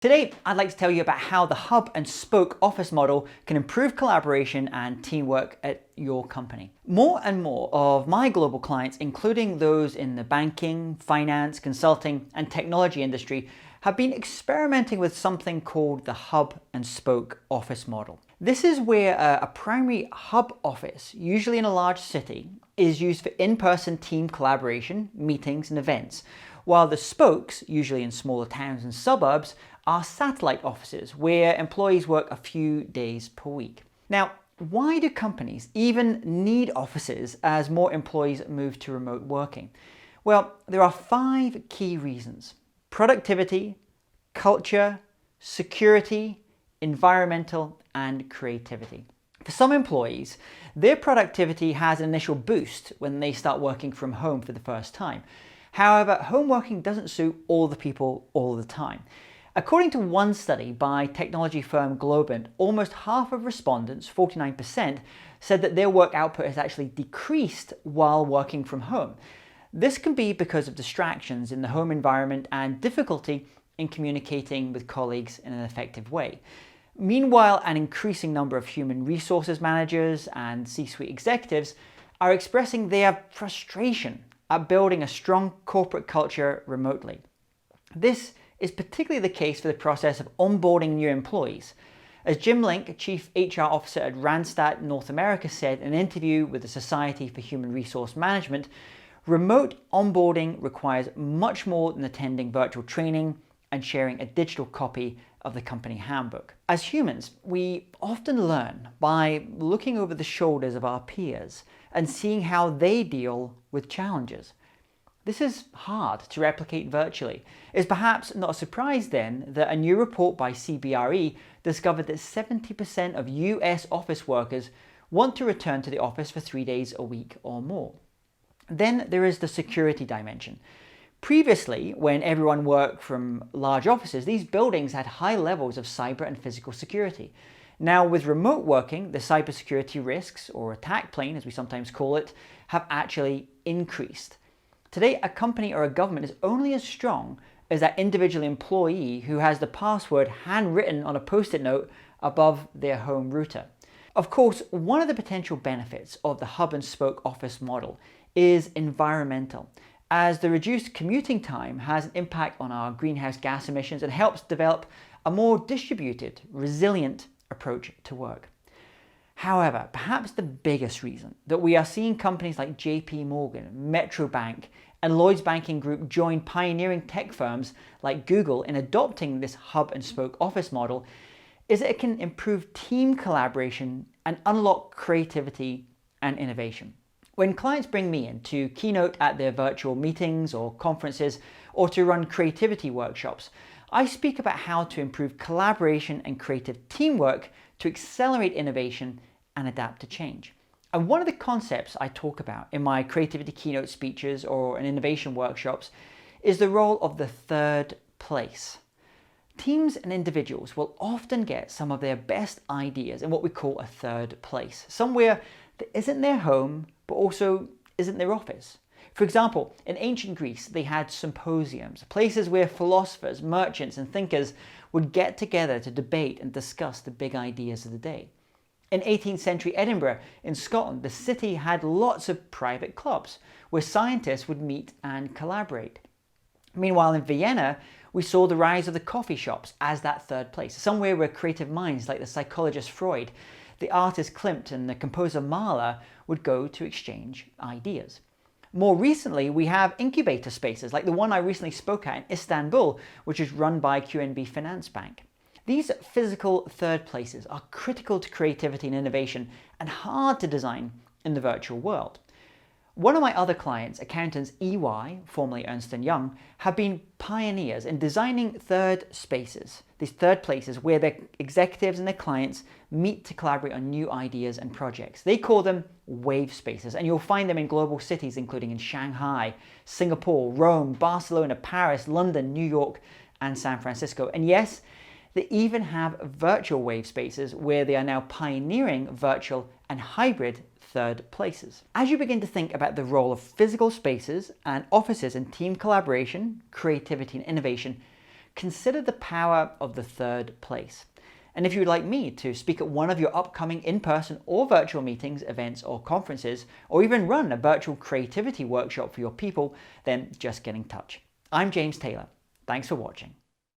Today, I'd like to tell you about how the hub and spoke office model can improve collaboration and teamwork at your company. More and more of my global clients, including those in the banking, finance, consulting, and technology industry, have been experimenting with something called the hub and spoke office model. This is where a primary hub office, usually in a large city, is used for in-person team collaboration, meetings, and events, while the spokes, usually in smaller towns and suburbs, are satellite offices where employees work a few days per week. Now, why do companies even need offices as more employees move to remote working? Well, there are 5 key reasons: productivity, culture, security, environmental, and creativity. For some employees, their productivity has an initial boost when they start working from home for the first time. However, home working doesn't suit all the people all the time. According to one study by technology firm Globant, almost half of respondents, 49%, said that their work output has actually decreased while working from home. This can be because of distractions in the home environment and difficulty in communicating with colleagues in an effective way. Meanwhile, an increasing number of human resources managers and C-suite executives are expressing their frustration at building a strong corporate culture remotely. This is particularly the case for the process of onboarding new employees. As Jim Link, Chief HR Officer at Randstad North America, said in an interview with the Society for Human Resource Management, remote onboarding requires much more than attending virtual training and sharing a digital copy of the company handbook. As humans, we often learn by looking over the shoulders of our peers and seeing how they deal with challenges. This is hard to replicate virtually. It's perhaps not a surprise then that a new report by CBRE discovered that 70% of US office workers want to return to the office for 3 days a week or more. Then there is the security dimension. Previously, when everyone worked from large offices, these buildings had high levels of cyber and physical security. Now, with remote working, the cybersecurity risks, or attack plane as we sometimes call it, have actually increased. Today, a company or a government is only as strong as that individual employee who has the password handwritten on a post-it note above their home router. Of course, one of the potential benefits of the hub and spoke office model is environmental, as the reduced commuting time has an impact on our greenhouse gas emissions and helps develop a more distributed, resilient approach to work. However, perhaps the biggest reason that we are seeing companies like JP Morgan, Metro Bank, and Lloyds Banking Group join pioneering tech firms like Google in adopting this hub and spoke office model is that it can improve team collaboration and unlock creativity and innovation. When clients bring me in to keynote at their virtual meetings or conferences or to run creativity workshops, I speak about how to improve collaboration and creative teamwork to accelerate innovation and adapt to change. And one of the concepts I talk about in my creativity keynote speeches or in innovation workshops is the role of the third place. Teams and individuals will often get some of their best ideas in what we call a third place, somewhere that isn't their home, but also isn't their office. For example, in ancient Greece, they had symposiums, places where philosophers, merchants, and thinkers would get together to debate and discuss the big ideas of the day. In 18th century Edinburgh in Scotland, the city had lots of private clubs where scientists would meet and collaborate. Meanwhile, in Vienna, we saw the rise of the coffee shops as that third place, somewhere where creative minds like the psychologist Freud, the artist Klimt, and the composer Mahler would go to exchange ideas. More recently, we have incubator spaces like the one I recently spoke at in Istanbul, which is run by QNB Finance Bank. These physical third places are critical to creativity and innovation and hard to design in the virtual world. One of my other clients, accountants EY, formerly Ernst & Young, have been pioneers in designing third spaces, these third places where their executives and their clients meet to collaborate on new ideas and projects. They call them wave spaces, and you'll find them in global cities including in Shanghai, Singapore, Rome, Barcelona, Paris, London, New York, and San Francisco. And yes, they even have virtual wave spaces where they are now pioneering virtual and hybrid third places. As you begin to think about the role of physical spaces and offices in team collaboration, creativity, and innovation, consider the power of the third place. And if you would like me to speak at one of your upcoming in-person or virtual meetings, events, or conferences, or even run a virtual creativity workshop for your people, then just get in touch. I'm James Taylor. Thanks for watching.